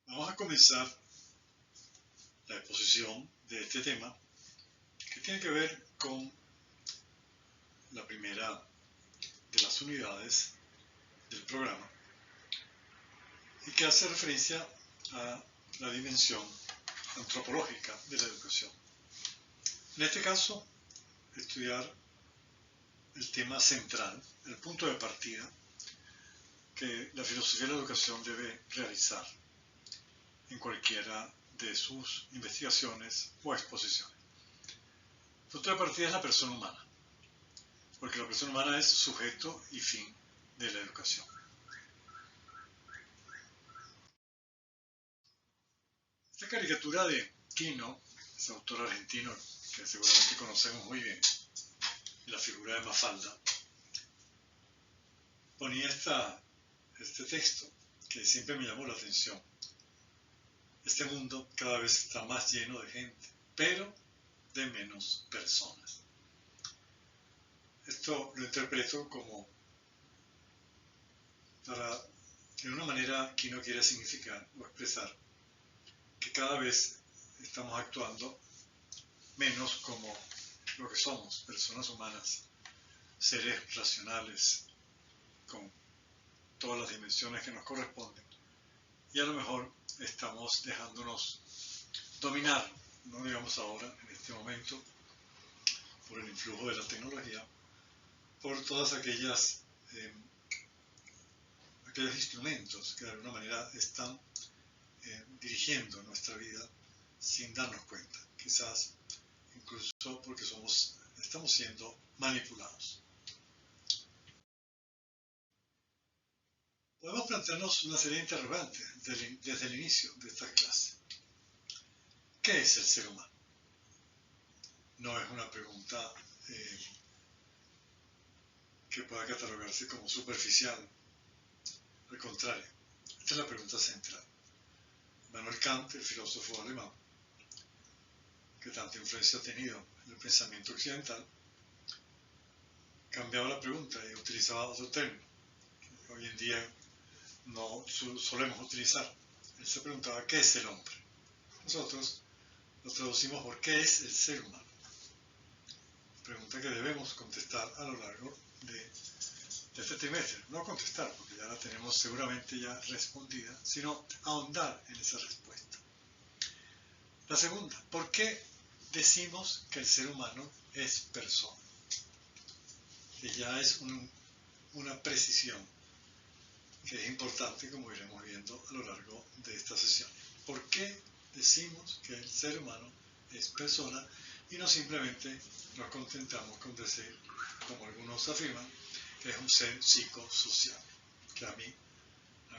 Vamos a comenzar la exposición de este tema que tiene que ver con la primera de las unidades del programa y que hace referencia a la dimensión antropológica de la educación. En este caso, estudiar el tema central, el punto de partida que la filosofía de la educación debe realizar en cualquiera de sus investigaciones o exposiciones. El punto de partida es la persona humana, porque la persona humana es sujeto y fin de la educación. Esta caricatura de Quino, ese autor argentino que seguramente conocemos muy bien, la figura de Mafalda, ponía este texto que siempre me llamó la atención. Este mundo cada vez está más lleno de gente, pero de menos personas. Esto lo interpreto como para, de una manera, Quino quiere significar o expresar que cada vez estamos actuando menos como lo que somos, personas humanas, seres racionales, con todas las dimensiones que nos corresponden, y a lo mejor estamos dejándonos dominar, no digamos ahora, en este momento, por el influjo de la tecnología, por todas aquellos instrumentos que de alguna manera están dirigiendo nuestra vida sin darnos cuenta, quizás incluso porque estamos siendo manipulados. Podemos plantearnos una serie de interrogantes desde el inicio de esta clase. ¿Qué es el ser humano? No es una pregunta que pueda catalogarse como superficial. Al contrario, esta es la pregunta central. Immanuel Kant, el filósofo alemán, que tanta influencia ha tenido en el pensamiento occidental, cambiaba la pregunta y utilizaba otro término que hoy en día no solemos utilizar. Él se preguntaba, ¿qué es el hombre? Nosotros lo traducimos por ¿qué es el ser humano? Pregunta que debemos contestar a lo largo de este trimestre. No contestar, porque ya la tenemos seguramente ya respondida, sino ahondar en esa respuesta. La segunda, ¿por qué decimos que el ser humano es persona? Que ya es una precisión que es importante, como iremos viendo a lo largo de esta sesión. ¿Por qué decimos que el ser humano es persona y no simplemente nos contentamos con decir, como algunos afirman, que es un ser psicosocial? Que a mi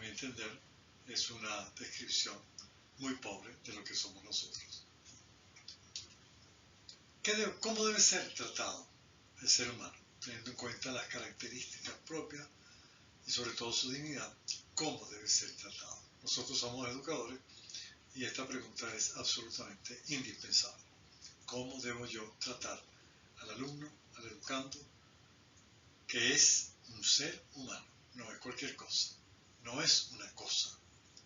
entender, es una descripción muy pobre de lo que somos nosotros. ¿Cómo debe ser tratado el ser humano? Teniendo en cuenta las características propias y sobre todo su dignidad, ¿cómo debe ser tratado? Nosotros somos educadores y esta pregunta es absolutamente indispensable. ¿Cómo debo yo tratar al alumno, al educando, que es un ser humano? No es cualquier cosa, no es una cosa,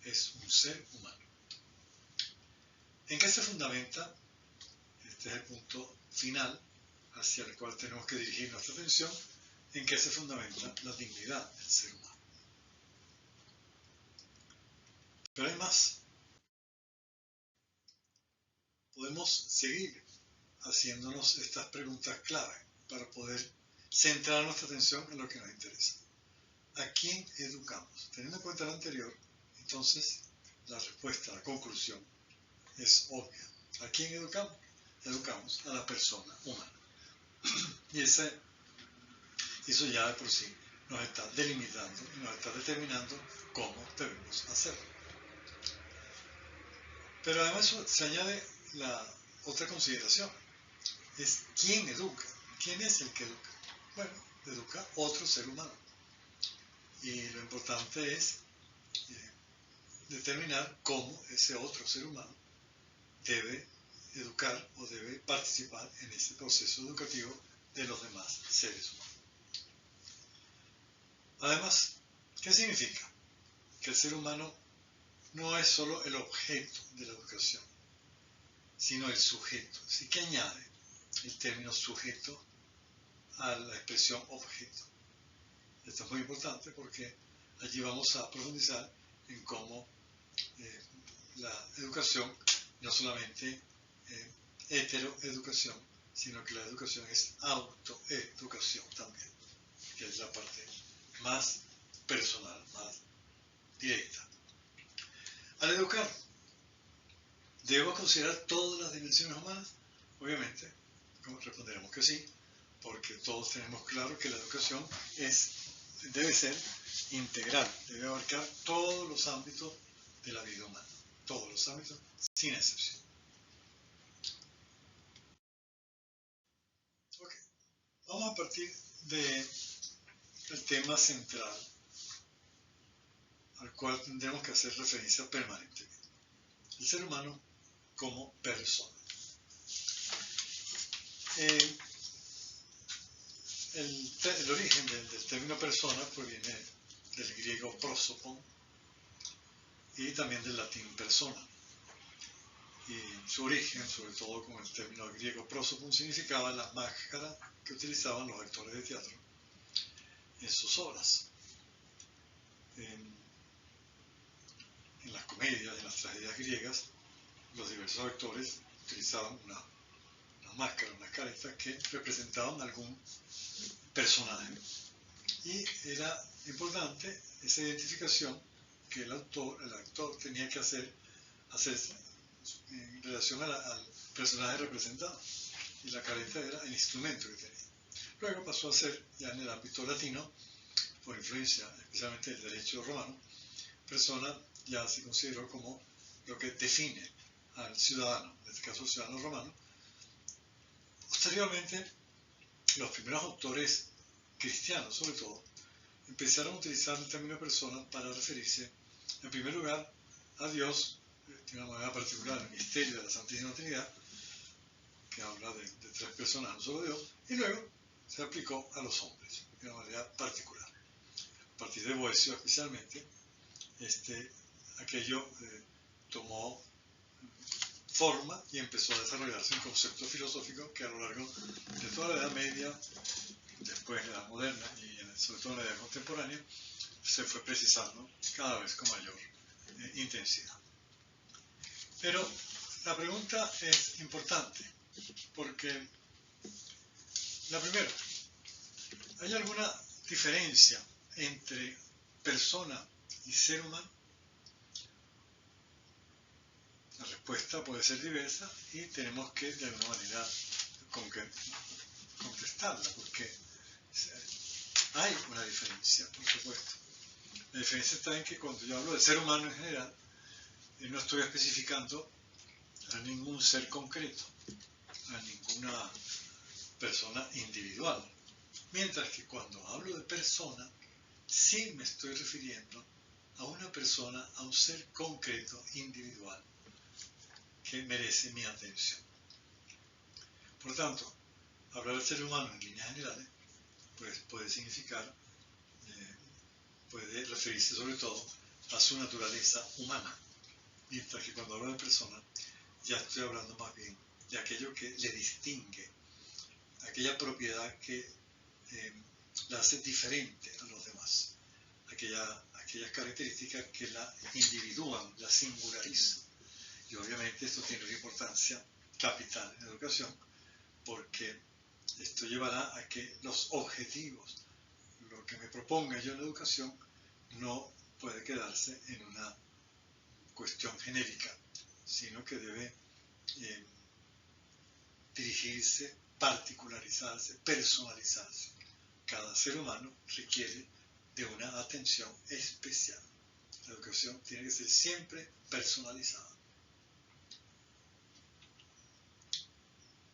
es un ser humano. ¿En qué se fundamenta? Este es el punto final hacia el cual tenemos que dirigir nuestra atención. ¿En qué se fundamenta la dignidad del ser humano? Pero hay más. Podemos seguir haciéndonos estas preguntas clave para poder centrar nuestra atención en lo que nos interesa. ¿A quién educamos? Teniendo en cuenta lo anterior, entonces la respuesta, la conclusión es obvia. ¿A quién educamos? Educamos a la persona humana. Y eso ya de por sí nos está delimitando y nos está determinando cómo debemos hacerlo. Pero además se añade la otra consideración, es quién educa. ¿Quién es el que educa? Bueno, educa otro ser humano. Y lo importante es determinar cómo ese otro ser humano debe educar o debe participar en ese proceso educativo de los demás seres humanos. Además, ¿qué significa? Que el ser humano no es solo el objeto de la educación, sino el sujeto. Así que añade el término sujeto a la expresión objeto. Esto es muy importante porque allí vamos a profundizar en cómo la educación no solamente heteroeducación, sino que la educación es autoeducación también, que es la parte más personal, más directa. Al educar, ¿debemos considerar todas las dimensiones humanas? Obviamente, responderemos que sí, porque todos tenemos claro que la educación debe ser integral, debe abarcar todos los ámbitos de la vida humana, todos los ámbitos, sin excepción. Okay. Vamos a partir del tema central al cual tendremos que hacer referencia permanentemente. El ser humano como persona. El origen del término persona proviene del griego prosopon y también del latín persona. Y su origen, sobre todo con el término griego prosopon, significaba la máscara que utilizaban los actores de teatro en sus obras. En las comedias, en las tragedias griegas, los diversos actores utilizaban unas máscaras, unas caretas que representaban algún personaje. Y era importante esa identificación que el actor tenía que hacerse en relación al personaje representado. Y la careta era el instrumento que tenía. Luego pasó a ser, ya en el ámbito latino, por influencia especialmente del derecho romano, persona ya se consideró como lo que define al ciudadano, en este caso el ciudadano romano. Posteriormente, los primeros autores cristianos, sobre todo, empezaron a utilizar el término persona para referirse, en primer lugar, a Dios, de una manera particular, el misterio de la Santísima Trinidad, que habla de tres personas, no solo Dios, y luego se aplicó a los hombres, de una manera particular. A partir de Boecio, especialmente, aquello tomó forma y empezó a desarrollarse un concepto filosófico que a lo largo de toda la Edad Media, después de la Edad Moderna y sobre todo en la Edad Contemporánea, se fue precisando cada vez con mayor intensidad. Pero la pregunta es importante, porque la primera, ¿hay alguna diferencia entre persona y ser humano? La respuesta puede ser diversa y tenemos que de alguna manera contestarla, porque hay una diferencia, por supuesto. La diferencia está en que cuando yo hablo de ser humano en general, no estoy especificando a ningún ser concreto, a ninguna persona individual. Mientras que cuando hablo de persona, sí me estoy refiriendo a una persona, a un ser concreto, individual, que merece mi atención. Por lo tanto, hablar del ser humano en líneas generales, pues puede significar, puede referirse sobre todo a su naturaleza humana. Mientras que cuando hablo de persona, ya estoy hablando más bien de aquello que le distingue, aquella propiedad que la hace diferente a los demás, aquellas características que la individúan, la singularizan. Y obviamente esto tiene una importancia capital en la educación, porque esto llevará a que los objetivos, lo que me proponga yo en la educación, no puede quedarse en una cuestión genérica, sino que debe dirigirse, particularizarse, personalizarse. Cada ser humano requiere de una atención especial. La educación tiene que ser siempre personalizada.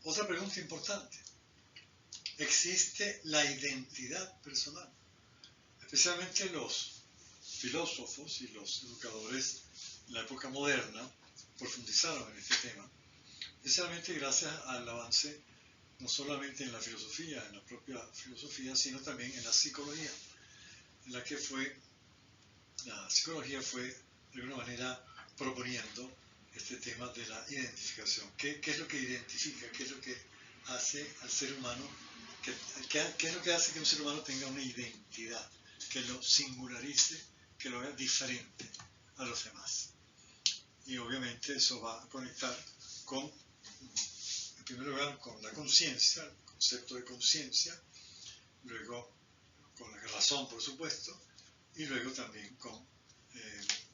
Otra pregunta importante. ¿Existe la identidad personal? Especialmente los filósofos y los educadores en la época moderna profundizaron en este tema, especialmente gracias al avance no solamente en la filosofía, en la propia filosofía, sino también en la psicología, en la que la psicología fue de alguna manera proponiendo este tema de la identificación. ¿Qué es lo que identifica? ¿Qué es lo que hace al ser humano? ¿Qué es lo que hace que un ser humano tenga una identidad? Que lo singularice, que lo haga diferente a los demás. Y obviamente eso va a conectar con, en primer lugar, con la conciencia, el concepto de conciencia, luego con la razón, por supuesto, y luego también con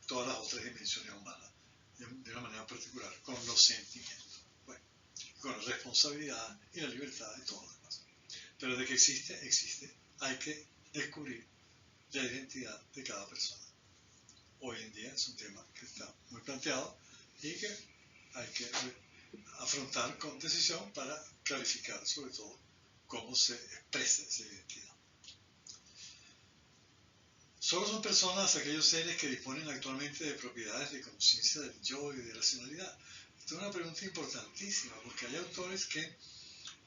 todas las otras dimensiones humanas, de una manera particular, con los sentimientos, bueno, con la responsabilidad y la libertad de todos los demás. Pero de que existe, existe. Hay que descubrir la identidad de cada persona. Hoy en día es un tema que está muy planteado y que hay que afrontar con decisión para clarificar sobre todo cómo se expresa esa identidad. Solo son personas aquellos seres que disponen actualmente de propiedades de conciencia del yo y de racionalidad. Esta es una pregunta importantísima porque hay autores que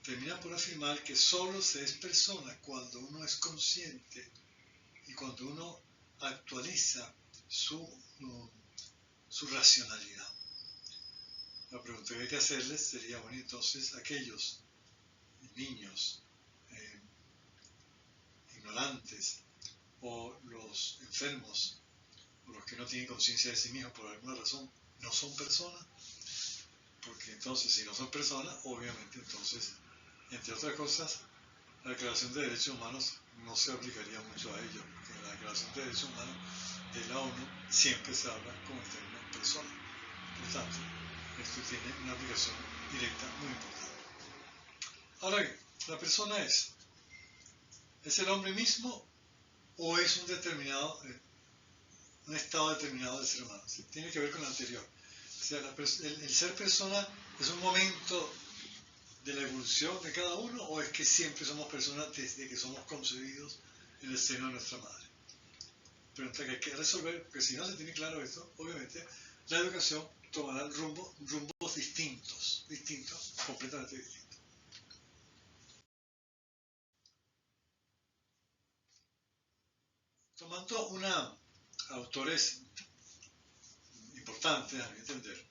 terminan por afirmar que solo se es persona cuando uno es consciente y cuando uno actualiza su racionalidad. La pregunta que hay que hacerles sería, bueno, entonces aquellos niños ignorantes o los enfermos o los que no tienen conciencia de sí mismos por alguna razón, ¿no son personas? Porque entonces, si no son personas, obviamente entonces, entre otras cosas, la Declaración de Derechos Humanos no se aplicaría mucho a ellos, porque en la Declaración de Derechos Humanos de la ONU siempre se habla como el término persona. Por tanto, esto tiene una aplicación directa muy importante. Ahora bien, la persona es el hombre mismo o es un estado determinado del ser humano. Tiene que ver con lo anterior. O sea, el ser persona es un momento de la evolución de cada uno, o es que siempre somos personas desde que somos concebidos en el seno de nuestra madre. Pregunta que hay que resolver, porque si no se tiene claro esto, obviamente la educación tomará rumbos distintos, completamente distintos. Tomando autores importantes, a mi entender,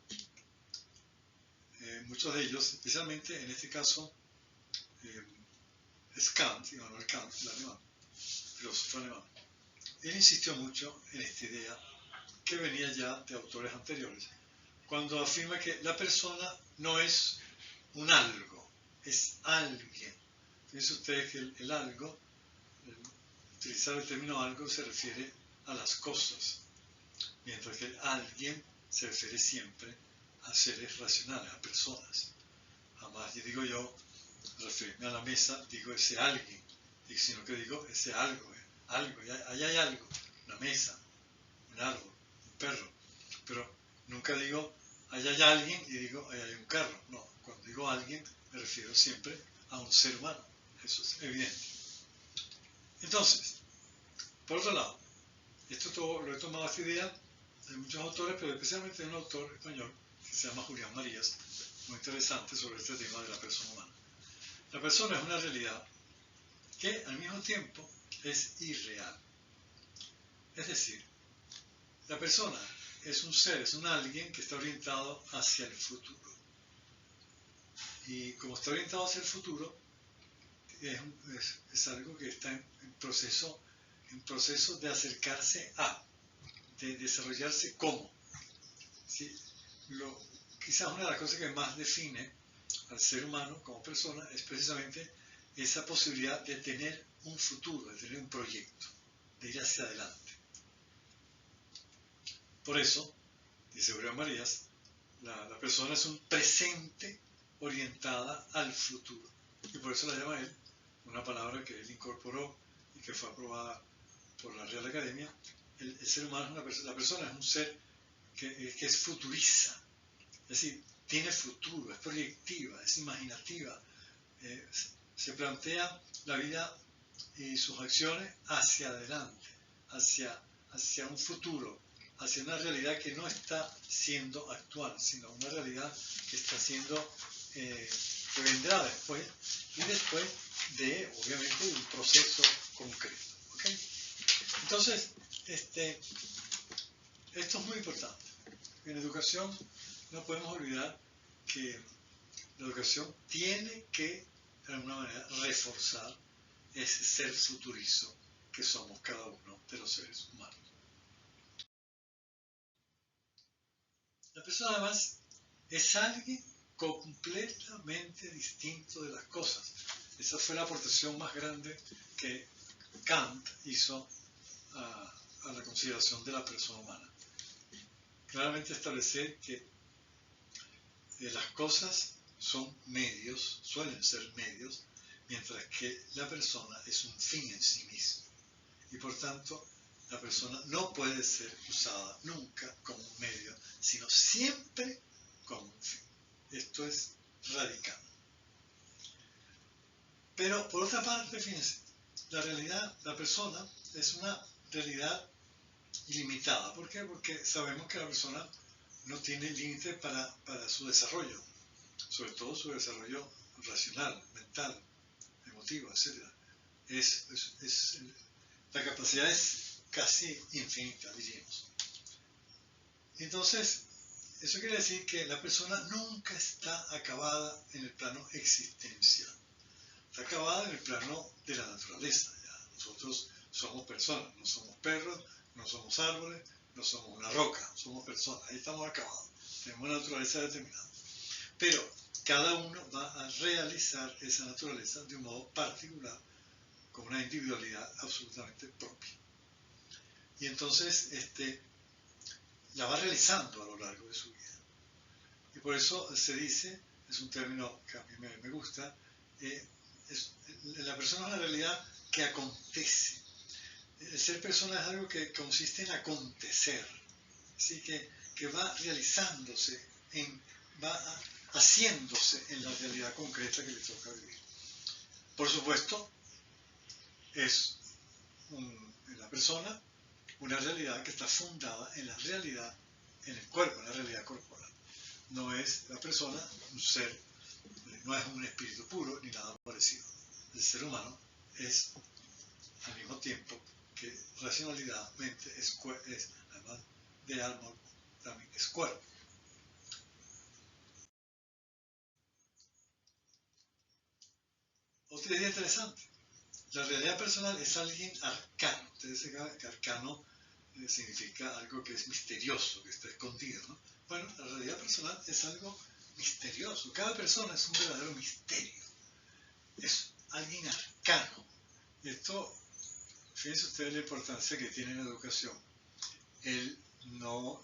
muchos de ellos, especialmente en este caso, es Kant, Immanuel Kant, el alemán, filósofo alemán. Él insistió mucho en esta idea que venía ya de autores anteriores, cuando afirma que la persona no es un algo, es alguien. Fíjense ustedes que el algo, utilizar el término algo se refiere a las cosas, mientras que el alguien se refiere siempre a seres racionales, a personas. Jamás digo yo, referirme a la mesa, digo ese alguien, sino que digo ese algo, algo, ahí hay algo, una mesa, un árbol, un perro, pero nunca digo ahí hay alguien y digo ahí hay un carro. No, cuando digo alguien me refiero siempre a un ser humano, eso es evidente. Entonces, por otro lado, lo he tomado esta idea de muchos autores, pero especialmente de un autor español que se llama Julián Marías, muy interesante sobre este tema de la persona humana. La persona es una realidad que al mismo tiempo es irreal. Es decir, la persona es un ser, es un alguien que está orientado hacia el futuro. Y como está orientado hacia el futuro, es algo que está en proceso de acercarse a, de desarrollarse como. ¿Sí? Quizás una de las cosas que más define al ser humano como persona es precisamente esa posibilidad de tener un futuro, de tener un proyecto, de ir hacia adelante. Por eso, dice Julián Marías, la persona es un presente orientada al futuro. Y por eso la llama él, una palabra que él incorporó y que fue aprobada por la Real Academia. El ser humano la persona es un ser que es futuriza. Es decir, tiene futuro, es proyectiva, es imaginativa. Se plantea la vida y sus acciones hacia adelante, hacia un futuro, hacia una realidad que no está siendo actual, sino una realidad que está siendo, que vendrá después, y después de, obviamente, un proceso concreto. ¿Okay? Entonces, esto es muy importante. En educación no podemos olvidar que la educación tiene que, de alguna manera, reforzar ese ser futurizo que somos cada uno de los seres humanos. La persona además es alguien completamente distinto de las cosas. Esa fue la aportación más grande que Kant hizo a la consideración de la persona humana. Claramente establecer que las cosas son medios, suelen ser medios, mientras que la persona es un fin en sí mismo. Y por tanto, la persona no puede ser usada nunca como un medio, sino siempre como un fin. Esto es radical. Pero por otra parte, fíjense, la realidad, la persona es una realidad ilimitada. ¿Por qué? Porque sabemos que la persona no tiene límite para su desarrollo, sobre todo su desarrollo racional, mental, emotivo, etc. La capacidad es casi infinita, diríamos. Entonces, eso quiere decir que la persona nunca está acabada en el plano existencial. Está acabada en el plano de la naturaleza. ¿Ya? Nosotros somos personas, no somos perros, no somos árboles, no somos una roca, somos personas. Ahí estamos acabados. Tenemos una naturaleza determinada. Pero cada uno va a realizar esa naturaleza de un modo particular, con una individualidad absolutamente propia. Y entonces la va realizando a lo largo de su vida. Y por eso se dice, es un término que a mí me gusta, la persona es una realidad que acontece. El ser persona es algo que consiste en acontecer, así que va realizándose, va haciéndose en la realidad concreta que le toca vivir. Por supuesto, es en la persona una realidad que está fundada en la realidad, en el cuerpo, en la realidad corporal. No es la persona un ser, no es un espíritu puro ni nada parecido. El ser humano es al mismo tiempo que racionalidad, mente, es además de alma, también es cuerpo. Otra idea interesante. La realidad personal es alguien arcano. Ustedes saben que arcano significa algo que es misterioso, que está escondido, ¿no? Bueno, la realidad personal es algo misterioso. Cada persona es un verdadero misterio. Es alguien arcano. Y esto, fíjense ustedes la importancia que tiene en la educación. El no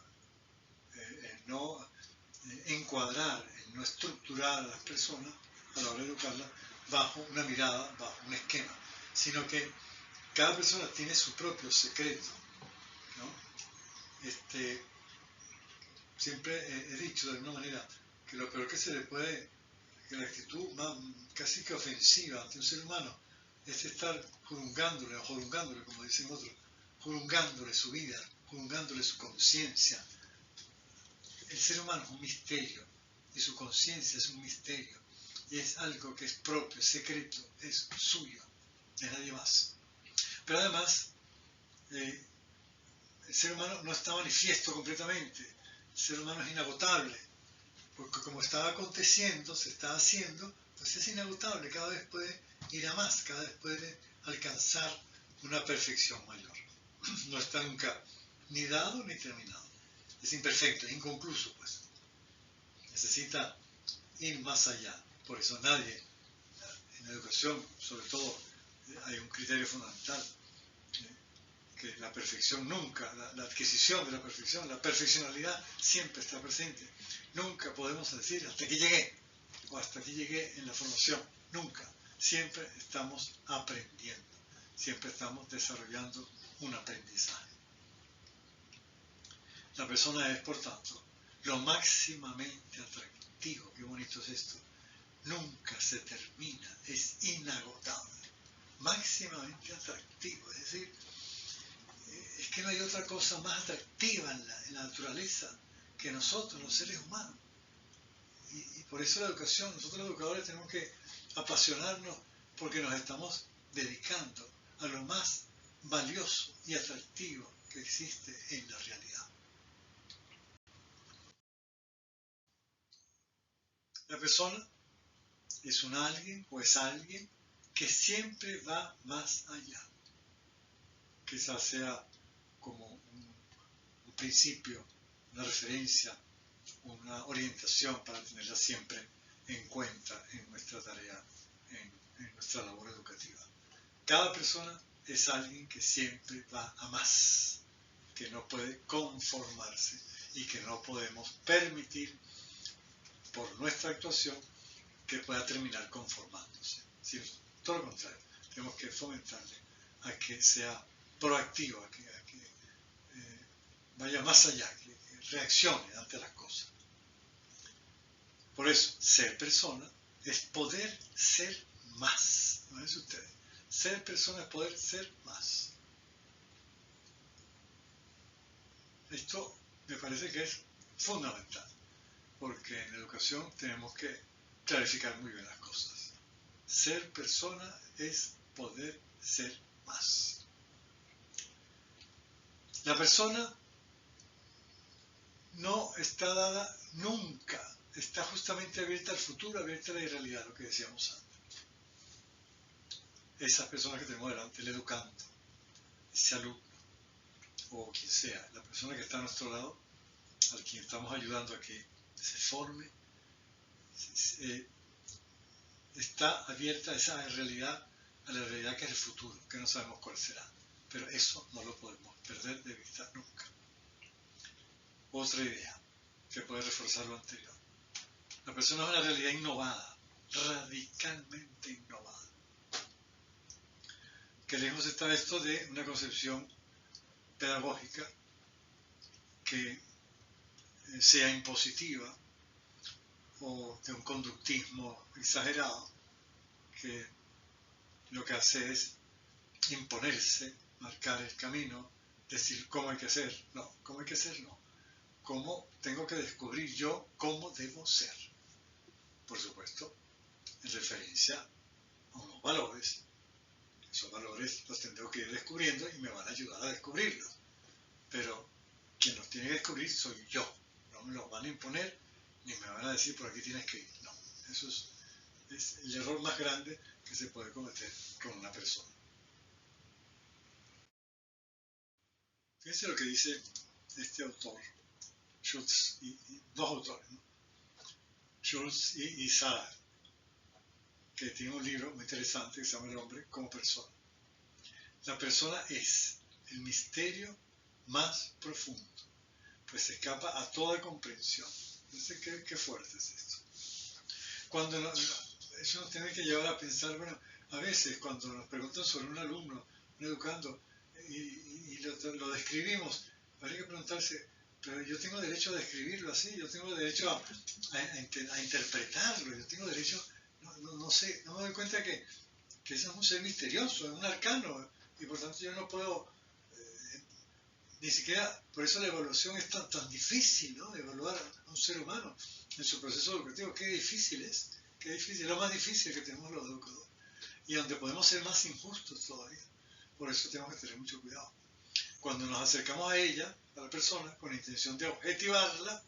encuadrar, el no estructurar a las personas a la hora de educarlas bajo una mirada, bajo un esquema, sino que cada persona tiene su propio secreto, ¿no? Siempre he dicho de alguna manera que lo peor que se le puede, que la actitud más, casi que ofensiva ante un ser humano es estar juzgándole, como dicen otros, juzgándole su vida, juzgándole su conciencia. El ser humano es un misterio y su conciencia es un misterio y es algo que es propio, es secreto, es suyo, de nadie más. Pero además, el ser humano no está manifiesto completamente, el ser humano es inagotable, porque como está aconteciendo, se está haciendo, pues es inagotable, cada vez puede ir a más, cada vez puede alcanzar una perfección mayor. No está nunca ni dado ni terminado. Es imperfecto, es inconcluso, pues. Necesita ir más allá. Por eso nadie, en la educación, sobre todo, hay un criterio fundamental, que la perfección nunca, la adquisición de la perfección, la perfeccionalidad siempre está presente. Nunca podemos decir hasta aquí llegué, o hasta aquí llegué en la formación. Nunca. Siempre estamos aprendiendo. Siempre estamos desarrollando un aprendizaje. La persona es, por tanto, lo máximamente atractivo. Qué bonito es esto. Nunca se termina, es inagotable. Máximamente atractivo, es decir, es que no hay otra cosa más atractiva en la naturaleza que nosotros, los seres humanos. Y por eso la educación, nosotros los educadores tenemos que apasionarnos porque nos estamos dedicando a lo más valioso y atractivo que existe en la realidad. La persona es un alguien o es alguien que siempre va más allá. Quizás sea como un principio, una referencia, una orientación para tenerla siempre en cuenta en nuestra tarea, en nuestra labor educativa. Cada persona es alguien que siempre va a más, que no puede conformarse y que no podemos permitir por nuestra actuación que pueda terminar conformándose. Sino, todo lo contrario, tenemos que fomentarle a que sea proactivo, a que vaya más allá, que reaccione ante las cosas. Por eso, ser persona es poder ser más. ¿No es ustedes? Ser persona es poder ser más. Esto me parece que es fundamental, porque en la educación tenemos que clarificar muy bien las cosas. Ser persona es poder ser más. La persona no está dada nunca, está justamente abierta al futuro, abierta a la irrealidad, lo que decíamos antes. Esas personas que tenemos delante, el educando, ese alumno, o quien sea, la persona que está a nuestro lado, al quien estamos ayudando a que se forme, está abierta a esa realidad, a la realidad que es el futuro, que no sabemos cuál será. Pero eso no lo podemos perder de vista nunca. Otra idea que puede reforzar lo anterior. La persona es una realidad innovada, radicalmente innovada. Que lejos está esto de una concepción pedagógica que sea impositiva o de un conductismo exagerado, que lo que hace es imponerse, marcar el camino, decir cómo hay que ser. No, cómo hay que ser no. Cómo tengo que descubrir yo cómo debo ser. Por supuesto, en referencia a unos valores. Esos valores los tendré que ir descubriendo y me van a ayudar a descubrirlos. Pero quien los tiene que descubrir soy yo. No me los van a imponer ni me van a decir por aquí tienes que ir. No, eso es el error más grande que se puede cometer con una persona. Fíjense lo que dice este autor, Schultz, dos autores, ¿no? Schultz y Sarah, que tiene un libro muy interesante que se llama El hombre como persona. La persona es el misterio más profundo, pues se escapa a toda comprensión. Entonces, ¿qué fuerte es esto? Cuando eso nos tiene que llevar a pensar, bueno, a veces cuando nos preguntan sobre un alumno, un educando, y lo describimos, habría que preguntarse, pero yo tengo derecho a describirlo así, yo tengo derecho a interpretarlo, yo tengo derecho, no sé, no me doy cuenta que eso es un ser misterioso, es un arcano, y por tanto yo no puedo, ni siquiera, por eso la evaluación es tan difícil, ¿no? Evaluar a un ser humano en su proceso educativo, qué difícil es lo más difícil que tenemos los educadores, y donde podemos ser más injustos todavía. Por eso tenemos que tener mucho cuidado. Cuando nos acercamos a ella, a la persona, con la intención de objetivarla,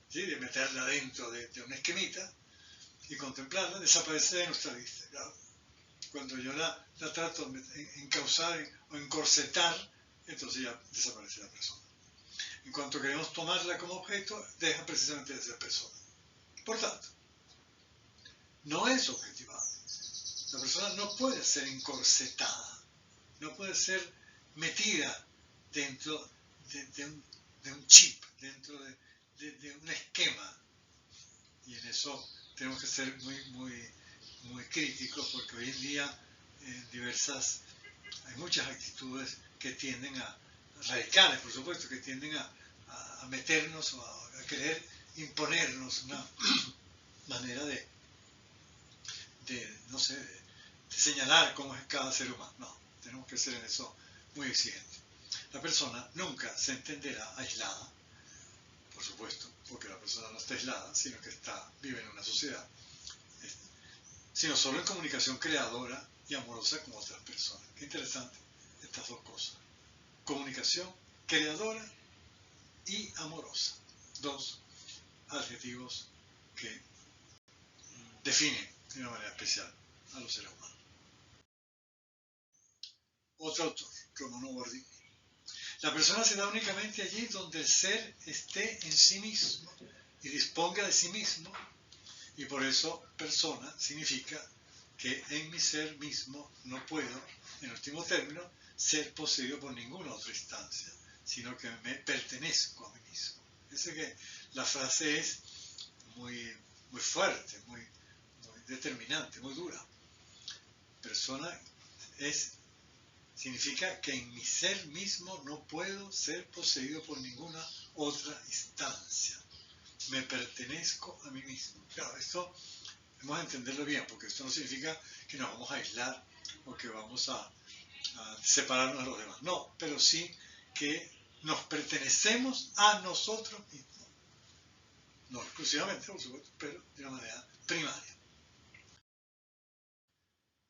¿sí? De meterla dentro de un esquemita y contemplarla, desaparece de nuestra vista. Claro. Cuando yo la trato de encauzar o encorsetar, entonces ya desaparece la persona. En cuanto queremos tomarla como objeto, deja precisamente de ser persona. Por tanto, no es objetivable. La persona no puede ser encorsetada, no puede ser metida dentro de un chip, dentro de un esquema. Y en eso tenemos que ser muy críticos, porque hoy en día hay muchas actitudes que tienden radicales, por supuesto, que tienden a meternos o a querer imponernos una manera no sé, de señalar cómo es cada ser humano. No, tenemos que ser en eso muy exigentes. La persona nunca se entenderá aislada, por supuesto, porque la persona no está aislada, sino que vive en una sociedad, sino solo en comunicación creadora y amorosa con otras personas. Qué interesante estas dos cosas. Comunicación creadora y amorosa. Dos adjetivos que define de una manera especial a los seres humanos. Otro autor, Romano Guardini. La persona se da únicamente allí donde el ser esté en sí mismo y disponga de sí mismo, y por eso persona significa que en mi ser mismo no puedo, en último término, ser poseído por ninguna otra instancia, sino que me pertenezco a mí mismo. Fíjense que la frase es muy fuerte, muy determinante, muy dura. Persona significa que en mi ser mismo no puedo ser poseído por ninguna otra instancia. Me pertenezco a mí mismo. Claro, esto vamos a entenderlo bien, porque esto no significa que nos vamos a aislar o que vamos a separarnos de los demás. No, pero sí que nos pertenecemos a nosotros mismos. No exclusivamente, por supuesto, pero de una manera primaria.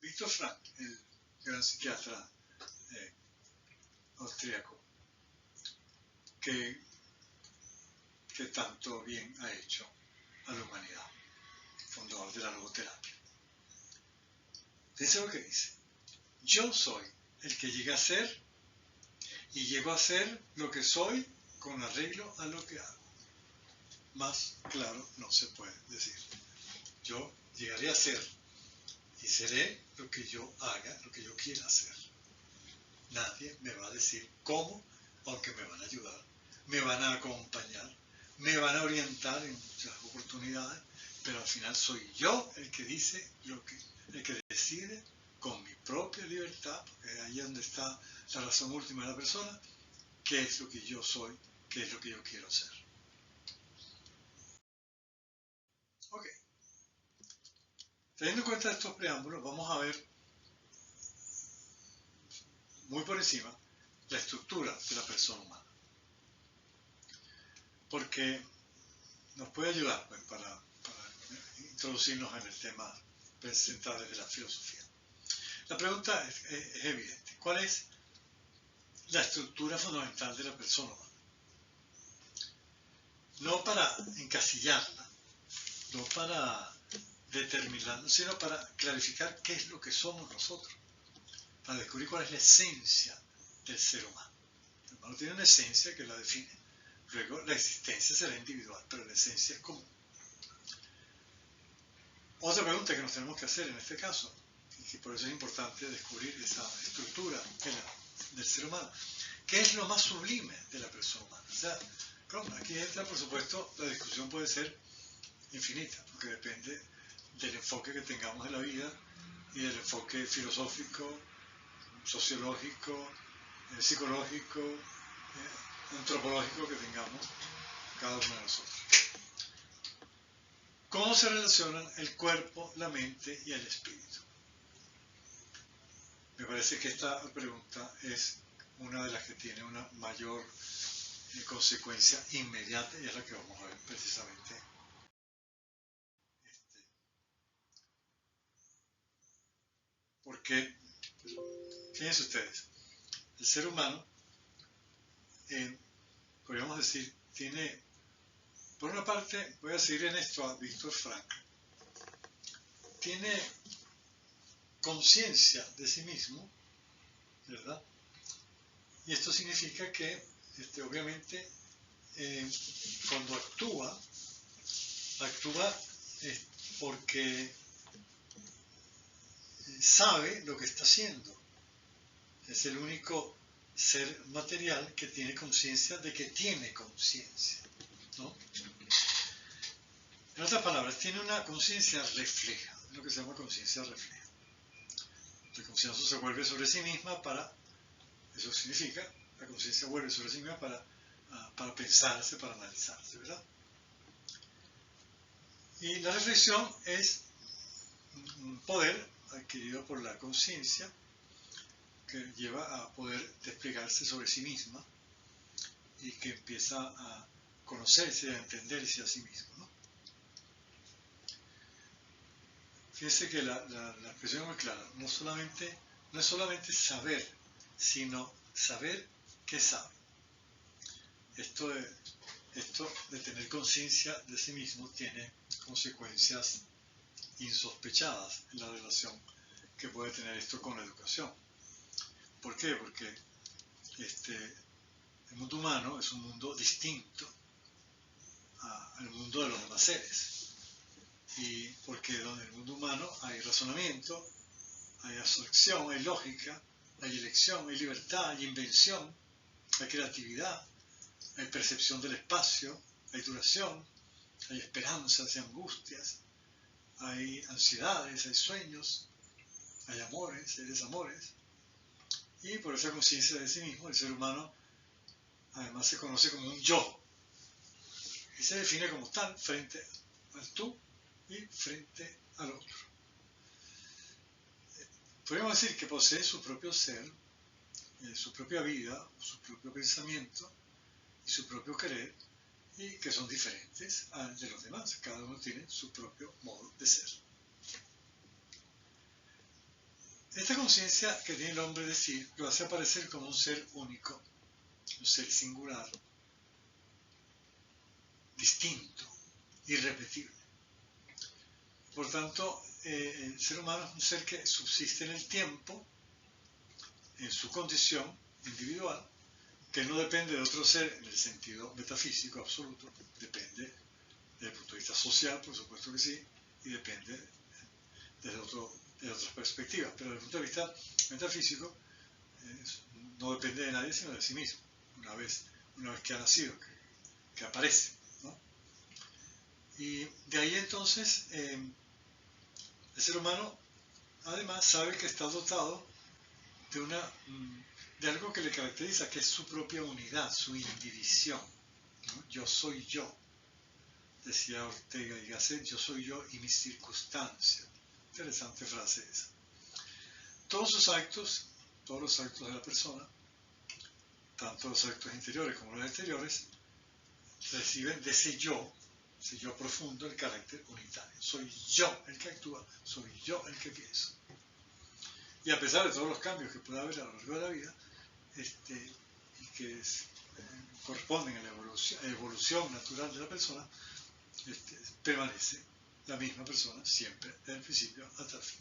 Viktor Frankl, el gran psiquiatra austríaco, que tanto bien ha hecho a la humanidad, fundador de la logoterapia. Fíjense lo que dice: yo soy el que llega a ser y llego a ser lo que soy con arreglo a lo que hago. Más claro no se puede decir. Yo llegaré a ser y seré lo que yo haga, lo que yo quiera hacer. Nadie me va a decir cómo, aunque me van a ayudar, me van a acompañar, me van a orientar en muchas oportunidades, pero al final soy yo el que dice el que decide con mi propia libertad, porque ahí es donde está la razón última de la persona, qué es lo que yo soy, qué es lo que yo quiero ser. Ok. Teniendo en cuenta estos preámbulos, vamos a ver muy por encima la estructura de la persona humana, porque nos puede ayudar pues, para introducirnos en el tema presentado desde la filosofía. La pregunta es evidente. ¿Cuál es la estructura fundamental de la persona humana? No para encasillarla, no para determinarla, sino para clarificar qué es lo que somos nosotros, para descubrir cuál es la esencia del ser humano. El humano tiene una esencia que la define. Luego la existencia será individual, pero la esencia es común. Otra pregunta que nos tenemos que hacer en este caso, y que por eso es importante descubrir esa estructura del ser humano, ¿qué es lo más sublime de la persona humana? O sea, aquí entra, por supuesto, la discusión puede ser infinita, porque depende del enfoque que tengamos en la vida y del enfoque filosófico, sociológico, psicológico, antropológico que tengamos cada uno de nosotros. ¿Cómo se relacionan el cuerpo, la mente y el espíritu? Me parece que esta pregunta es una de las que tiene una mayor consecuencia inmediata y es la que vamos a ver precisamente. Porque, fíjense ustedes, el ser humano, podríamos decir, tiene, por una parte, voy a seguir en esto a Viktor Frankl, tiene conciencia de sí mismo, ¿verdad? Y esto significa que, obviamente, cuando actúa porque sabe lo que está haciendo. Es el único ser material que tiene conciencia de que tiene conciencia, ¿no? En otras palabras, tiene una conciencia refleja, lo que se llama conciencia refleja. La conciencia se vuelve sobre sí misma eso significa, la conciencia vuelve sobre sí misma para pensarse, para analizarse, ¿verdad? Y la reflexión es un poder adquirido por la conciencia que lleva a poder desplegarse sobre sí misma y que empieza a conocerse, a entenderse a sí mismo, ¿no? Fíjense que la expresión es muy clara, no es solamente saber, sino saber qué sabe. Esto de tener conciencia de sí mismo tiene consecuencias insospechadas en la relación que puede tener esto con la educación. ¿Por qué? Porque el mundo humano es un mundo distinto al mundo de los demás seres. Y porque en el mundo humano hay razonamiento, hay abstracción, hay lógica, hay elección, hay libertad, hay invención, hay creatividad, hay percepción del espacio, hay duración, hay esperanzas y angustias, hay ansiedades, hay sueños, hay amores, hay desamores. Y por esa conciencia de sí mismo, el ser humano además se conoce como un yo. Y se define como tal frente al tú y frente al otro. Podríamos decir que posee su propio ser, su propia vida, su propio pensamiento y su propio querer, y que son diferentes al de los demás. Cada uno tiene su propio modo de ser. Esta conciencia que tiene el hombre de sí lo hace aparecer como un ser único, un ser singular, distinto, irrepetible. Por tanto, el ser humano es un ser que subsiste en el tiempo, en su condición individual, que no depende de otro ser en el sentido metafísico absoluto, depende desde el punto de vista social, por supuesto que sí, y depende desde otras perspectivas, pero desde el punto de vista metafísico no depende de nadie sino de sí mismo, una vez que ha nacido, que aparece, ¿no? Y de ahí entonces el ser humano además sabe que está dotado de algo que le caracteriza, que es su propia unidad, su indivisión, ¿no? Yo soy yo, decía Ortega y Gasset, yo soy yo y mis circunstancias. Interesante frase esa. Todos los actos de la persona, tanto los actos interiores como los exteriores, reciben de ese yo profundo, el carácter unitario. Soy yo el que actúa, soy yo el que pienso. Y a pesar de todos los cambios que puede haber a lo largo de la vida, y que corresponden a la evolución natural de la persona, permanece la misma persona siempre, desde el principio hasta el fin.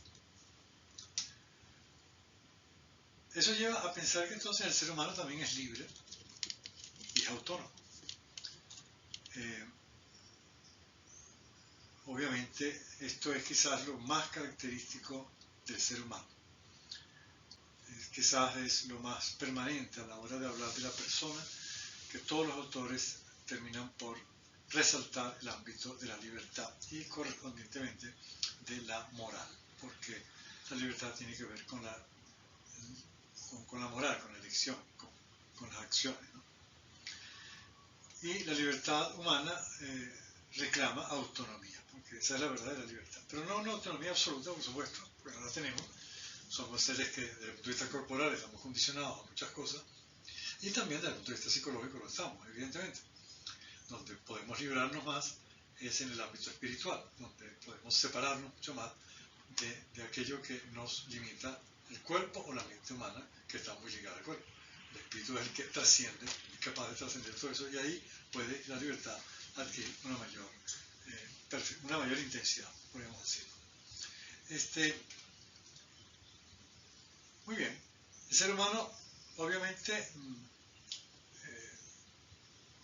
Eso lleva a pensar que entonces el ser humano también es libre y es autónomo. Obviamente, esto es quizás lo más característico del ser humano. Quizás es lo más permanente a la hora de hablar de la persona, que todos los autores terminan por resaltar el ámbito de la libertad y correspondientemente de la moral, porque la libertad tiene que ver con la moral, con la elección, con las acciones, ¿no? Y la libertad humana reclama autonomía, porque esa es la verdadera libertad, pero no una autonomía absoluta, por supuesto, porque no la tenemos. Somos seres que desde el punto de vista corporal estamos condicionados a muchas cosas, y también desde el punto de vista psicológico lo estamos, evidentemente. Donde podemos librarnos más es en el ámbito espiritual, donde podemos separarnos mucho más de aquello que nos limita el cuerpo o la mente humana, que está muy ligada al cuerpo. El espíritu es el que trasciende, es capaz de trascender todo eso, y ahí puede la libertad adquirir una mayor intensidad, podríamos decirlo. Muy bien, el ser humano obviamente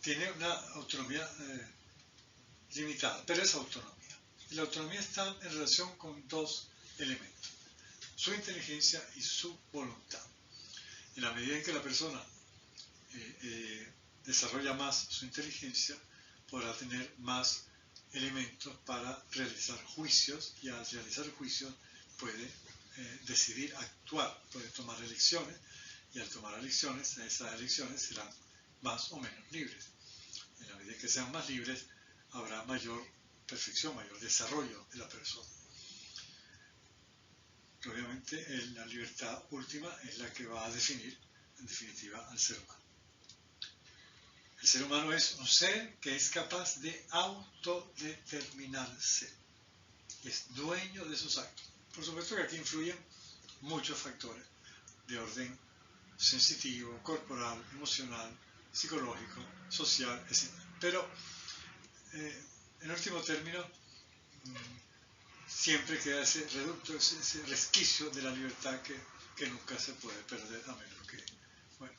tiene una autonomía limitada, pero es autonomía. Y la autonomía está en relación con dos elementos: su inteligencia y su voluntad. En la medida en que la persona desarrolla más su inteligencia, podrá tener más elementos para realizar juicios, y al realizar juicios puede decidir actuar, puede tomar elecciones, y al tomar elecciones, esas elecciones serán más o menos libres. En la medida que sean más libres, habrá mayor perfección, mayor desarrollo de la persona. Obviamente la libertad última es la que va a definir, en definitiva, al ser humano. El ser humano es un ser que es capaz de autodeterminarse, es dueño de sus actos. Por supuesto que aquí influyen muchos factores de orden sensitivo, corporal, emocional, psicológico, social, etc. Pero, en último término, siempre queda ese reducto, ese resquicio de la libertad que nunca se puede perder, a menos que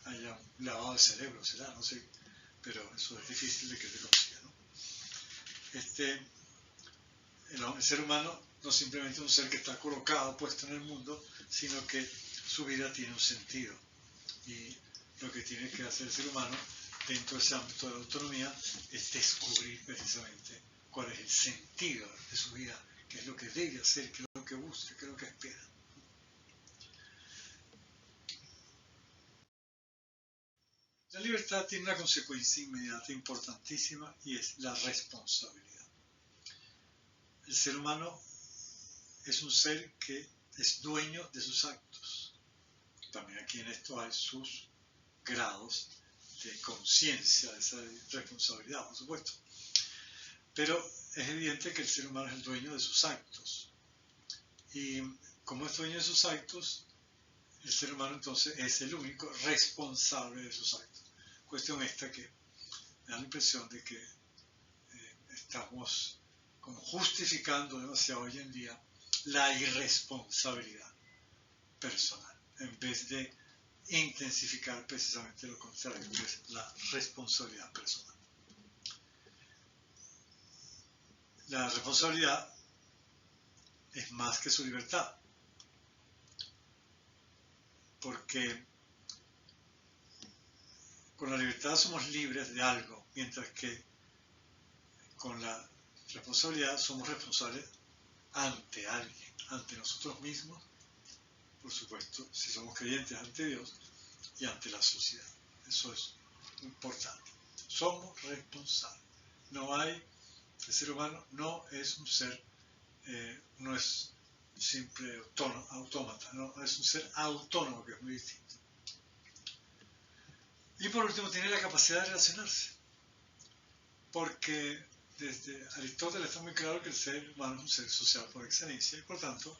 haya un lavado de cerebro, será, no sé, pero eso es difícil de que se consiga, ¿no? El ser humano no simplemente un ser que está colocado, puesto en el mundo, sino que su vida tiene un sentido. Y lo que tiene que hacer el ser humano dentro de ese ámbito de la autonomía es descubrir precisamente cuál es el sentido de su vida, qué es lo que debe hacer, qué es lo que busca, qué es lo que espera. La libertad tiene una consecuencia inmediata importantísima y es la responsabilidad. El ser humano es un ser que es dueño de sus actos. También aquí en esto hay sus grados de conciencia de esa responsabilidad, por supuesto. Pero es evidente que el ser humano es el dueño de sus actos. Y como es dueño de sus actos, el ser humano entonces es el único responsable de sus actos. Cuestión esta que me da la impresión de que estamos como justificando demasiado hoy en día la irresponsabilidad personal, en vez de intensificar precisamente lo contrario, que es la responsabilidad personal. La responsabilidad es más que su libertad, porque con la libertad somos libres de algo, mientras que con la responsabilidad somos responsables ante alguien, ante nosotros mismos, por supuesto, si somos creyentes, ante Dios y ante la sociedad. Eso es importante. Somos responsables. No hay, el ser humano no es un ser, no es simple autómata, no, es un ser autónomo, que es muy distinto. Y por último, tiene la capacidad de relacionarse, porque desde Aristóteles está muy claro que el ser humano es un ser social por excelencia y por tanto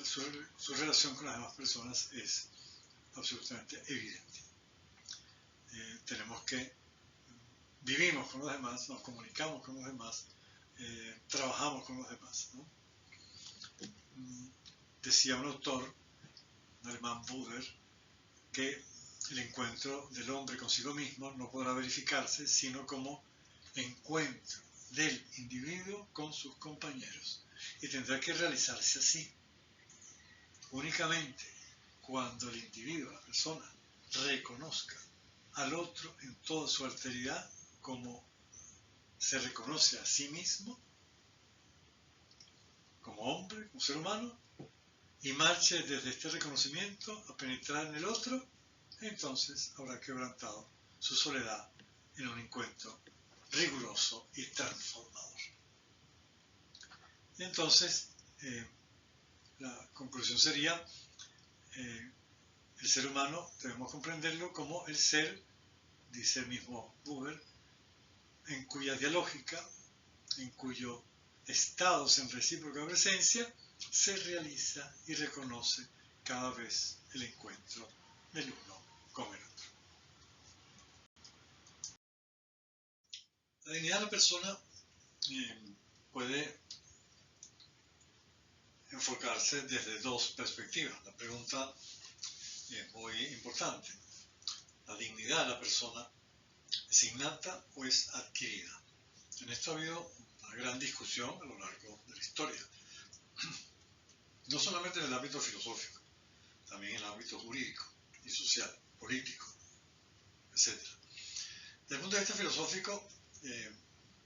su relación con las demás personas es absolutamente evidente. Vivimos con los demás, nos comunicamos con los demás, trabajamos con los demás, ¿no? Decía un autor, un alemán, Buber, que el encuentro del hombre consigo mismo no podrá verificarse sino como encuentro del individuo con sus compañeros, y tendrá que realizarse así únicamente cuando el individuo, la persona, reconozca al otro en toda su alteridad como se reconoce a sí mismo, como hombre, como ser humano, y marche desde este reconocimiento a penetrar en el otro, entonces habrá quebrantado su soledad en un encuentro riguroso y transformador. Y entonces, la conclusión sería, el ser humano debemos comprenderlo como el ser, dice el mismo Buber, en cuya dialógica, en cuyo estados en recíproca presencia, se realiza y reconoce cada vez el encuentro del uno con el otro. La dignidad de la persona puede enfocarse desde dos perspectivas. La pregunta es muy importante. ¿La dignidad de la persona es innata o es adquirida? En esto ha habido una gran discusión a lo largo de la historia. No solamente en el ámbito filosófico, también en el ámbito jurídico y social, político, etc. Desde el punto de vista filosófico,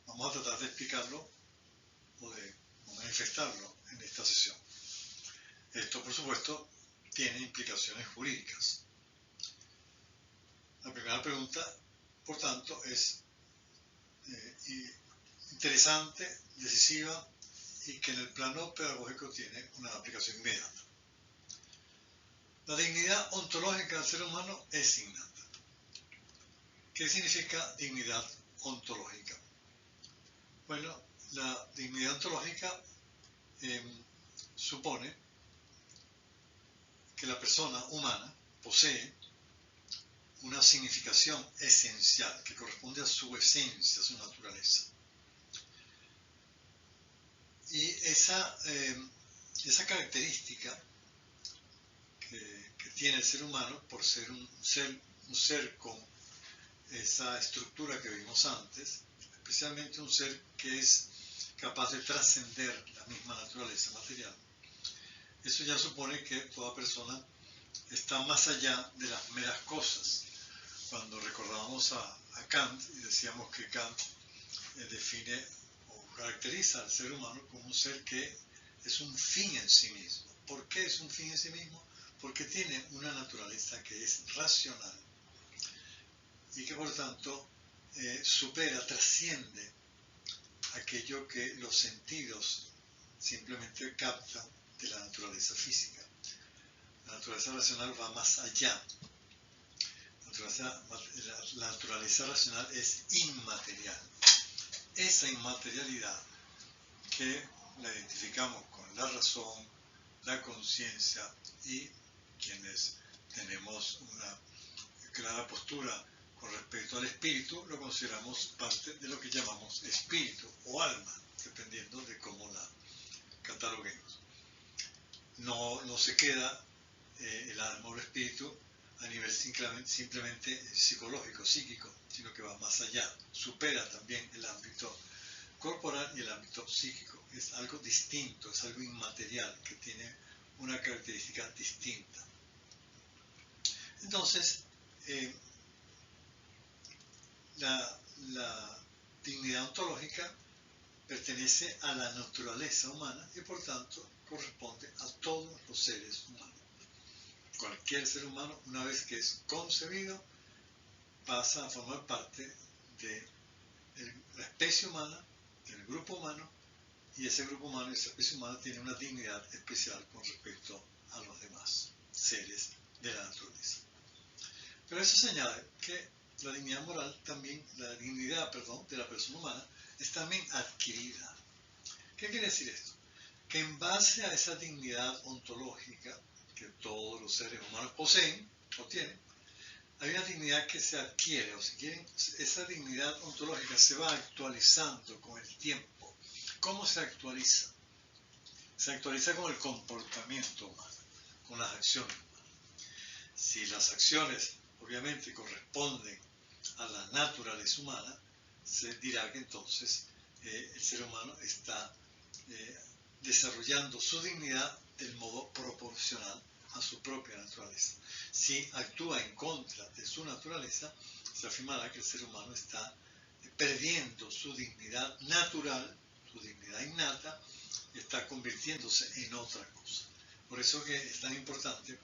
vamos a tratar de explicarlo o de manifestarlo en esta sesión. Esto, por supuesto, tiene implicaciones jurídicas. La primera pregunta, por tanto, es interesante, decisiva y que en el plano pedagógico tiene una aplicación inmediata. La dignidad ontológica del ser humano es innata. ¿Qué significa dignidad ontológica? Bueno, la dignidad ontológica supone que la persona humana posee una significación esencial que corresponde a su esencia, a su naturaleza. Y esa característica que tiene el ser humano por ser un ser con esa estructura que vimos antes, especialmente un ser que es capaz de trascender la misma naturaleza material. Eso ya supone que toda persona está más allá de las meras cosas. Cuando recordábamos a Kant y decíamos que Kant define o caracteriza al ser humano como un ser que es un fin en sí mismo. ¿Por qué es un fin en sí mismo? Porque tiene una naturaleza que es racional y que por tanto supera, trasciende aquello que los sentidos simplemente captan de la naturaleza física. La naturaleza racional va más allá. La naturaleza racional es inmaterial. Esa inmaterialidad que la identificamos con la razón, la conciencia y quienes tenemos una clara postura con respecto al espíritu, lo consideramos parte de lo que llamamos espíritu o alma, dependiendo de cómo la cataloguemos. No se queda el alma o el espíritu a nivel simplemente psicológico, psíquico, sino que va más allá, supera también el ámbito corporal y el ámbito psíquico. Es algo distinto, es algo inmaterial, que tiene una característica distinta. Entonces, la dignidad ontológica pertenece a la naturaleza humana y por tanto corresponde a todos los seres humanos. Cualquier ser humano, una vez que es concebido, pasa a formar parte de la especie humana, del grupo humano, y ese grupo humano, esa especie humana, tiene una dignidad especial con respecto a los demás seres de la naturaleza. Pero eso señala que la dignidad moral también, la dignidad, de la persona humana es también adquirida. ¿Qué quiere decir esto? Que en base a esa dignidad ontológica que todos los seres humanos poseen o tienen, hay una dignidad que se adquiere, o si quieren, esa dignidad ontológica se va actualizando con el tiempo. ¿Cómo se actualiza? Se actualiza con el comportamiento humano, con las acciones humanas. Si las acciones obviamente corresponden a la naturaleza humana, se dirá que entonces el ser humano está desarrollando su dignidad del modo proporcional a su propia naturaleza. Si actúa en contra de su naturaleza, se afirmará que el ser humano está perdiendo su dignidad natural, su dignidad innata, y está convirtiéndose en otra cosa. Por eso que es tan importante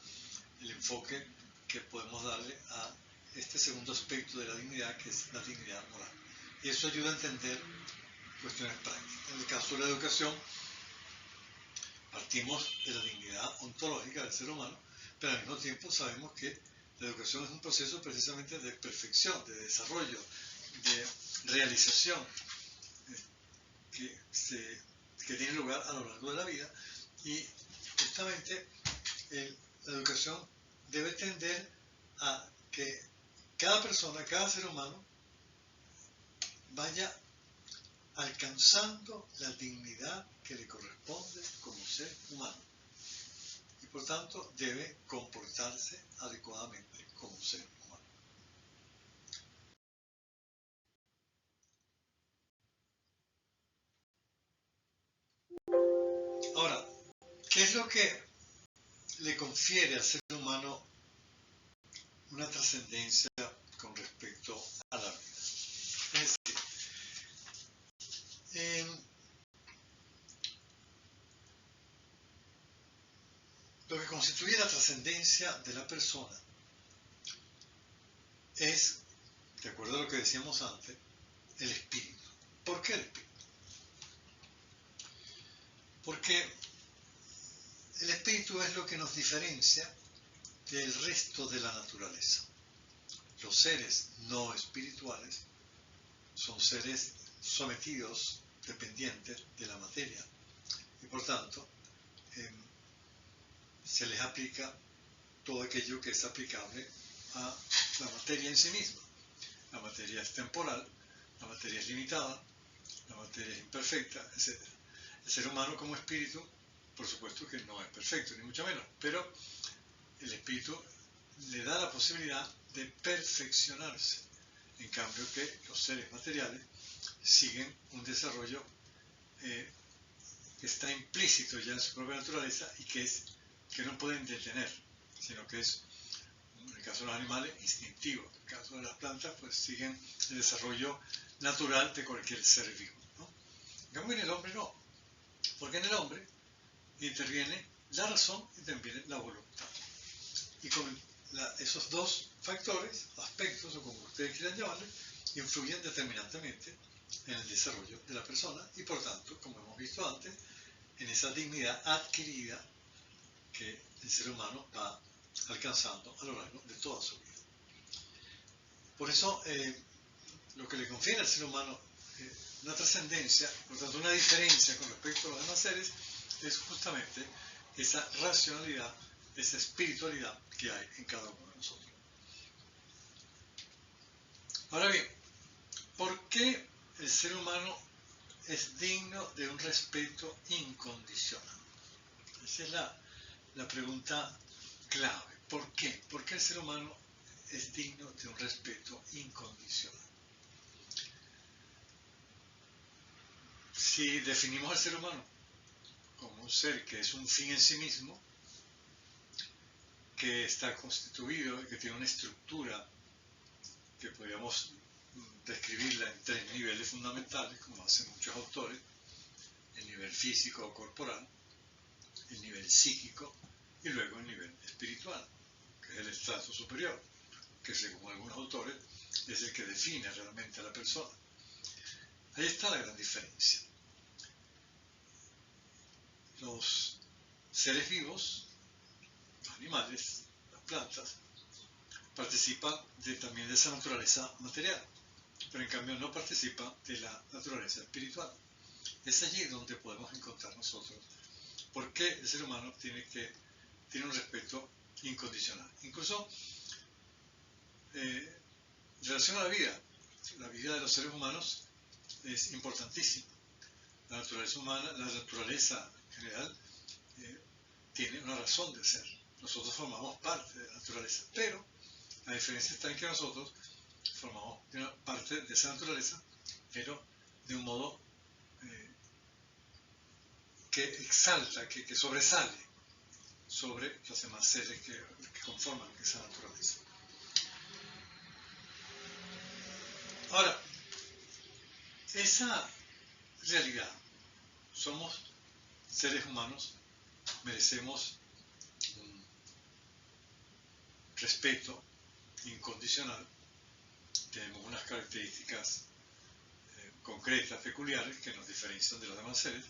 el enfoque que podemos darle a este segundo aspecto de la dignidad, que es la dignidad moral. Y eso ayuda a entender cuestiones prácticas. En el caso de la educación, partimos de la dignidad ontológica del ser humano, pero al mismo tiempo sabemos que la educación es un proceso precisamente de perfección, de desarrollo, de realización, que tiene lugar a lo largo de la vida, y justamente la educación debe tender a que cada persona, cada ser humano vaya alcanzando la dignidad que le corresponde como ser humano y por tanto debe comportarse adecuadamente como ser humano. Ahora, ¿qué es lo que le confiere al ser humano una trascendencia con respecto a la vida? Es decir, lo que constituye la trascendencia de la persona es, de acuerdo a lo que decíamos antes, el espíritu. ¿Por qué el espíritu? Porque el espíritu es lo que nos diferencia del resto de la naturaleza. Los seres no espirituales son seres sometidos, dependientes de la materia. Y por tanto, se les aplica todo aquello que es aplicable a la materia en sí misma. La materia es temporal, la materia es limitada, la materia es imperfecta, etc. El ser humano como espíritu, por supuesto que no es perfecto, ni mucho menos, pero el espíritu le da la posibilidad de perfeccionarse, en cambio que los seres materiales siguen un desarrollo que está implícito ya en su propia naturaleza y que no pueden detener, sino que es, en el caso de los animales, instintivo. En el caso de las plantas, pues siguen el desarrollo natural de cualquier ser vivo, ¿no? En cambio, en el hombre no, porque en el hombre interviene la razón y interviene la voluntad. Y con esos dos factores, aspectos, o como ustedes quieran llamarle, influyen determinantemente en el desarrollo de la persona y, por tanto, como hemos visto antes, en esa dignidad adquirida que el ser humano va alcanzando a lo largo de toda su vida. Por eso, lo que le confiere al ser humano una trascendencia, por tanto una diferencia con respecto a los demás seres, es justamente esa racionalidad, esa espiritualidad que hay en cada uno de nosotros. Ahora bien, ¿por qué el ser humano es digno de un respeto incondicional? Esa es la pregunta clave. ¿Por qué? ¿Por qué el ser humano es digno de un respeto incondicional? Si definimos al ser humano como un ser que es un fin en sí mismo, que está constituido y que tiene una estructura que podríamos describirla en tres niveles fundamentales, como hacen muchos autores: el nivel físico o corporal, el nivel psíquico y luego el nivel espiritual, que es el estrato superior, que según algunos autores es el que define realmente a la persona. Ahí está la gran diferencia. Los seres vivos, los animales, las plantas, participan también de esa naturaleza material, pero en cambio no participan de la naturaleza espiritual. Es allí donde podemos encontrar nosotros por qué el ser humano tiene un respeto incondicional. Incluso en relación a la vida de los seres humanos es importantísima. La naturaleza humana, la naturaleza general, tiene una razón de ser. Nosotros formamos parte de la naturaleza, pero la diferencia está en que nosotros formamos parte de esa naturaleza, pero de un modo que exalta, que sobresale sobre los demás seres que conforman esa naturaleza. Ahora, esa realidad, somos seres humanos, merecemos un respeto incondicional, tenemos unas características concretas, peculiares, que nos diferencian de los demás seres.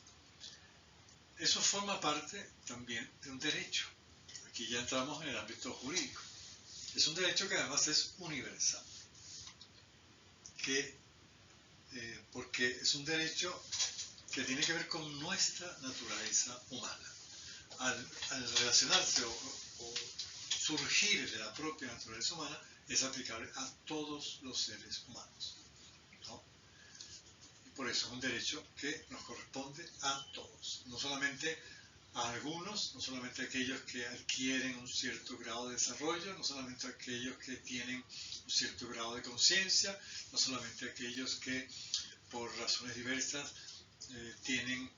Eso forma parte también de un derecho. Aquí ya entramos en el ámbito jurídico. Es un derecho que además es universal, porque es un derecho que tiene que ver con nuestra naturaleza humana. Al relacionarse o surgir de la propia naturaleza humana, es aplicable a todos los seres humanos, ¿no? Y por eso es un derecho que nos corresponde a todos, no solamente a algunos, no solamente a aquellos que adquieren un cierto grado de desarrollo, no solamente a aquellos que tienen un cierto grado de conciencia, no solamente a aquellos que por razones diversas tienen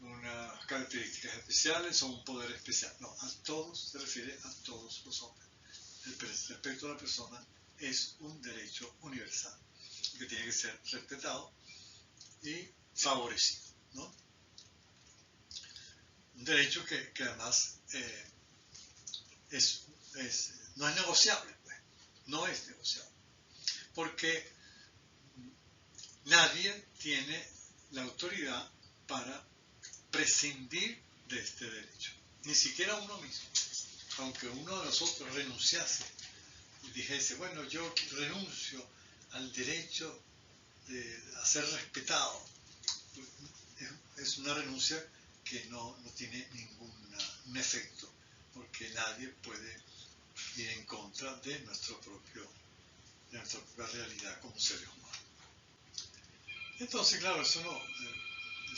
unas características especiales o un poder especial. No, a todos se refiere a todos los hombres. El respeto a la persona es un derecho universal que tiene que ser respetado y favorecido, ¿no? Un derecho que además no es negociable, pues. No es negociable, porque nadie tiene la autoridad para prescindir de este derecho, ni siquiera uno mismo. Aunque uno de nosotros renunciase y dijese, bueno, yo renuncio al derecho de ser respetado, es una renuncia que no tiene ningún efecto, porque nadie puede ir en contra de nuestra propia realidad como seres humanos. Entonces, claro, eso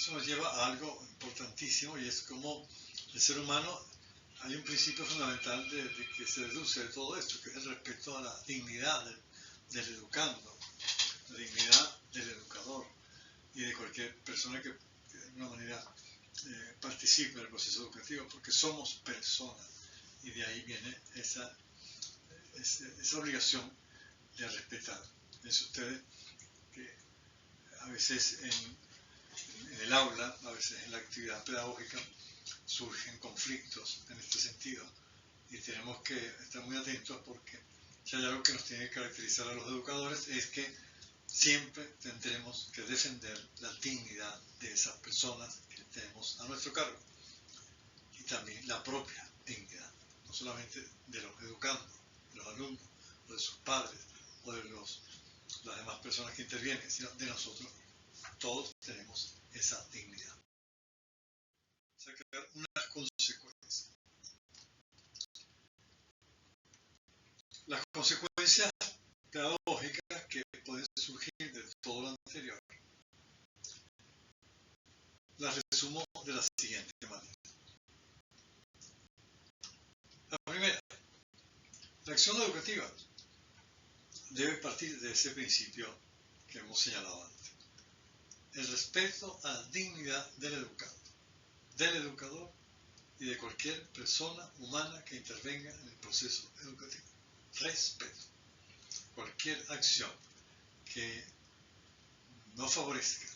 Eso nos lleva a algo importantísimo, y es como el ser humano, hay un principio fundamental de que se deduce de todo esto, que es el respeto a la dignidad del educando, la dignidad del educador y de cualquier persona que de alguna manera participe en el proceso educativo, porque somos personas, y de ahí viene esa obligación de respetar. Piensen ustedes que a veces en el aula, a veces en la actividad pedagógica, surgen conflictos en este sentido, y tenemos que estar muy atentos, porque si hay algo que nos tiene que caracterizar a los educadores es que siempre tendremos que defender la dignidad de esas personas que tenemos a nuestro cargo, y también la propia dignidad, no solamente de los educandos, de los alumnos, o de sus padres, o de las demás personas que intervienen, sino de nosotros. Todos tenemos esa dignidad. Sacar unas consecuencias. Las consecuencias pedagógicas que pueden surgir de todo lo anterior las resumo de la siguiente manera. La primera, la acción educativa debe partir de ese principio que hemos señalado antes: el respeto a la dignidad del educando, del educador y de cualquier persona humana que intervenga en el proceso educativo. Respeto. Cualquier acción que no favorezca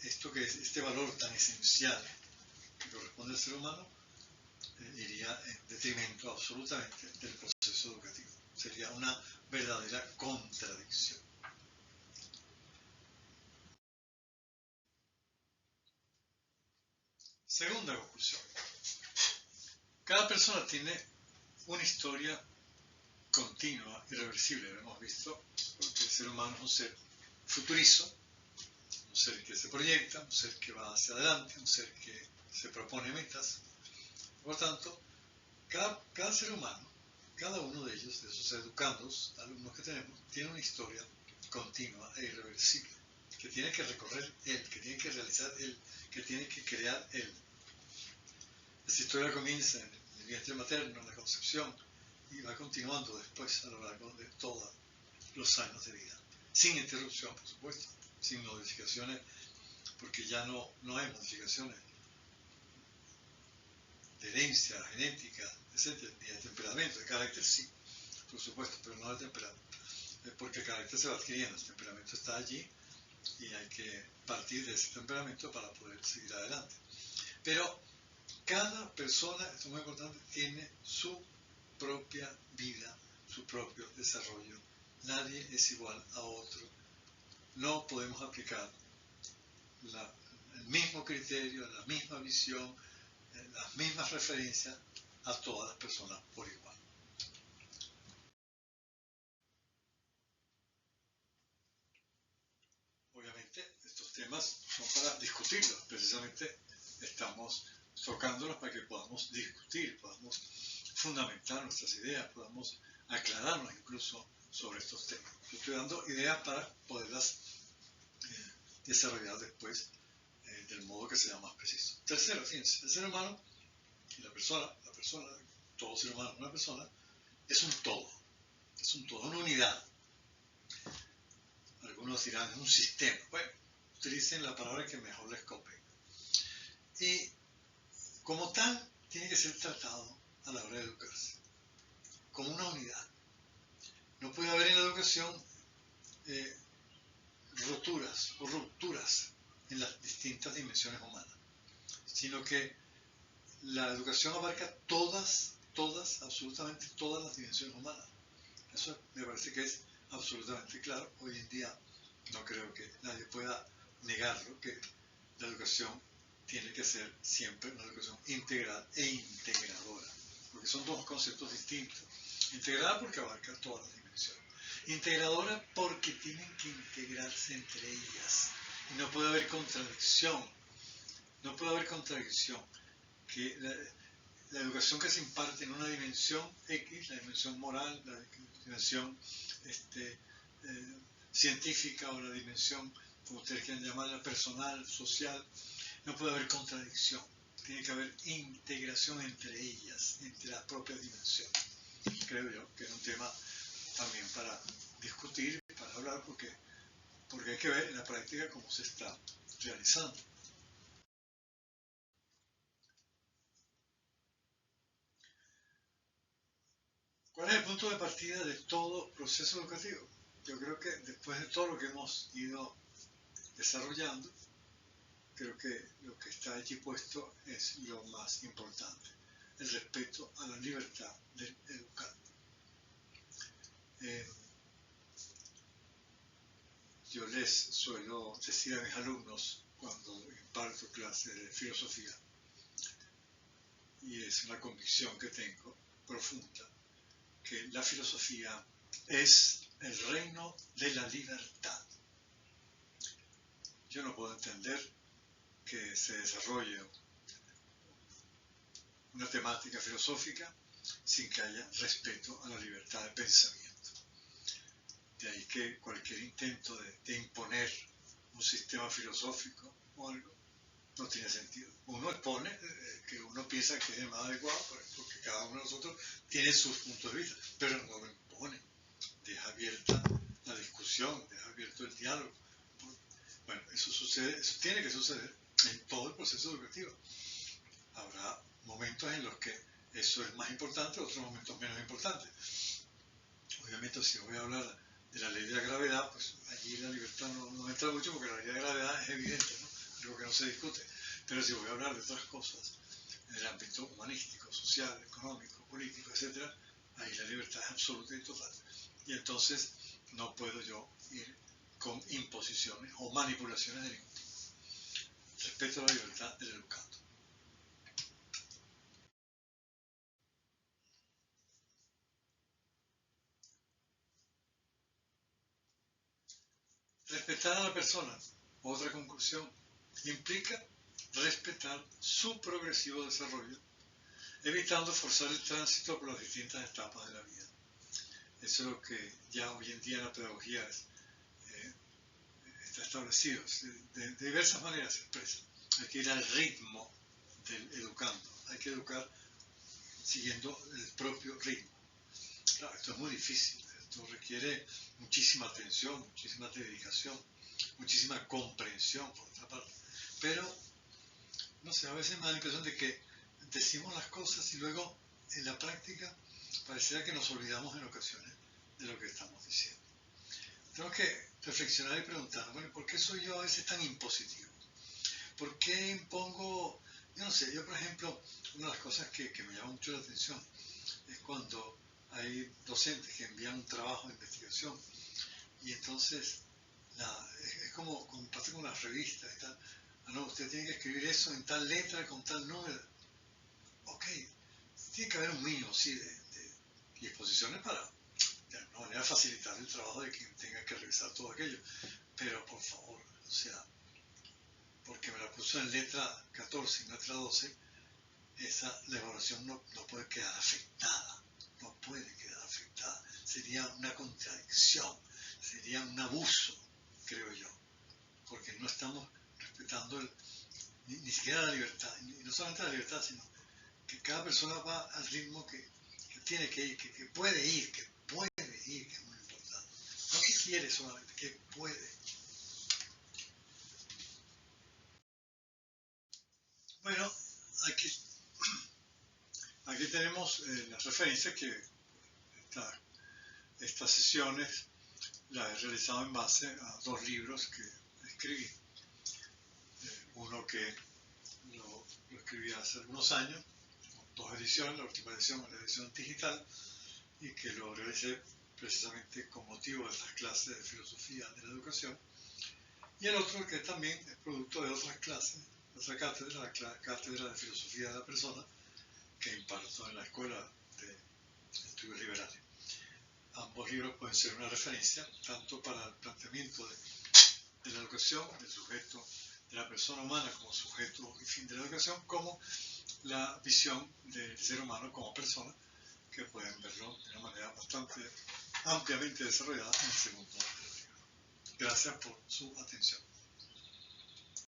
esto, que es este valor tan esencial que corresponde al ser humano, iría en detrimento absolutamente del proceso educativo. Sería una verdadera contradicción. Segunda conclusión. Cada persona tiene una historia continua, irreversible, lo hemos visto, porque el ser humano es un ser futurizo, un ser que se proyecta, un ser que va hacia adelante, un ser que se propone metas. Por lo tanto, cada ser humano, cada uno de ellos, de esos educandos, alumnos que tenemos, tiene una historia continua e irreversible, que tiene que recorrer él, que tiene que realizar él, que tiene que crear él. Esta historia comienza en el vientre materno, en la concepción, y va continuando después a lo largo de todos los años de vida, sin interrupción, por supuesto, sin modificaciones, porque ya no hay modificaciones de herencia, genética, etc., ni de temperamento, de carácter sí, por supuesto, pero no de temperamento, porque el carácter se va adquiriendo, el temperamento está allí y hay que partir de ese temperamento para poder seguir adelante. Pero cada persona, esto es muy importante, tiene su propia vida, su propio desarrollo. Nadie es igual a otro. No podemos aplicar el mismo criterio, la misma visión, las mismas referencias a todas las personas por igual. Obviamente, estos temas son para discutirlos. Precisamente estamos tocándolos para que podamos discutir, podamos fundamentar nuestras ideas, podamos aclararnos incluso sobre estos temas. Yo estoy dando ideas para poderlas desarrollar después del modo que sea más preciso. Tercero, fíjense, el ser humano y la persona, todo ser humano, una persona, es un todo, una unidad. Algunos dirán, es un sistema. Bueno, utilicen la palabra que mejor les convenga. Y como tal, tiene que ser tratado a la hora de educarse, como una unidad. No puede haber en la educación roturas o rupturas en las distintas dimensiones humanas, sino que la educación abarca todas, absolutamente todas las dimensiones humanas. Eso me parece que es absolutamente claro. Hoy en día no creo que nadie pueda negarlo, que la educación tiene que ser siempre una educación integral e integradora, porque son dos conceptos distintos. Integrada porque abarca todas las dimensiones. Integradora porque tienen que integrarse entre ellas. Y no puede haber contradicción. No puede haber contradicción. Que la educación que se imparte en una dimensión X, la dimensión moral, la dimensión científica o la dimensión como ustedes quieran llamarla, personal, social, no puede haber contradicción. Tiene que haber integración entre ellas, entre las propias dimensiones. Creo yo que es un tema también para discutir, para hablar, porque hay que ver en la práctica cómo se está realizando. ¿Cuál es el punto de partida de todo proceso educativo? Yo creo que después de todo lo que hemos ido desarrollando, creo que lo que está allí puesto es lo más importante, el respeto a la libertad del educando. Yo les suelo decir a mis alumnos cuando imparto clases de filosofía, y es una convicción que tengo profunda, que la filosofía es el reino de la libertad. Yo no puedo entender que se desarrolle una temática filosófica sin que haya respeto a la libertad de pensamiento. De ahí que cualquier intento de imponer un sistema filosófico o algo no tiene sentido. Uno expone que uno piensa que es el más adecuado, porque cada uno de nosotros tiene sus puntos de vista, pero no lo impone. Deja abierta la discusión, deja abierto el diálogo. Bueno, eso sucede, eso tiene que suceder en todo el proceso educativo. Habrá momentos en los que eso es más importante, otros momentos menos importantes. Obviamente, si voy a hablar de la ley de la gravedad, pues allí la libertad no entra mucho, porque la ley de la gravedad es evidente, ¿no? Algo que no se discute. Pero si voy a hablar de otras cosas, en el ámbito humanístico, social, económico, político, etc., ahí la libertad es absoluta y total. Y entonces no puedo yo ir con imposiciones o manipulaciones de ningún tipo. Respeto a la libertad del educando. Respetar a la persona, otra conclusión, implica respetar su progresivo desarrollo, evitando forzar el tránsito por las distintas etapas de la vida. Eso es lo que ya hoy en día en la pedagogía está establecido. De diversas maneras se expresa. Hay que ir al ritmo del educando. Hay que educar siguiendo el propio ritmo. Claro, esto es muy difícil. Esto requiere muchísima atención, muchísima dedicación, muchísima comprensión, por otra parte. Pero, no sé, a veces me da la impresión de que decimos las cosas y luego en la práctica pareciera que nos olvidamos en ocasiones de lo que estamos diciendo. Tenemos que reflexionar y preguntar, bueno, ¿por qué soy yo a veces tan impositivo? ¿Por qué impongo? Yo no sé, yo por ejemplo, una de las cosas que me llama mucho la atención es cuando hay docentes que envían un trabajo de investigación y entonces es como pasa con las revistas y tal. Ah, no, usted tiene que escribir eso en tal letra, con tal número. Ok, tiene que haber un mínimo, sí, de disposiciones para de alguna manera facilitar el trabajo de quien tenga que revisar todo aquello. Pero por favor, o sea, porque me la puso en letra 14 y letra 12, la evaluación no puede quedar afectada. No puede quedar afectada. Sería una contradicción, sería un abuso, creo yo, porque no estamos respetando ni siquiera la libertad, y no solamente la libertad, sino que cada persona va al ritmo que tiene que ir, que puede ir, que es muy importante. No que quiere solamente, que puede. Bueno, aquí tenemos las referencias que estas sesiones las he realizado en base a dos libros que escribí. Uno que lo escribí hace algunos años, dos ediciones, la última edición es la edición digital, y que lo realicé precisamente con motivo de estas clases de filosofía de la educación. Y el otro que también es producto de otras clases, otra cátedra, la cátedra de filosofía de la persona, que imparto en la Escuela de Estudios Liberales. Ambos libros pueden ser una referencia tanto para el planteamiento de la educación, del sujeto, de la persona humana como sujeto y fin de la educación, como la visión del ser humano como persona, que pueden verlo de una manera bastante ampliamente desarrollada en el segundo libro. Gracias por su atención.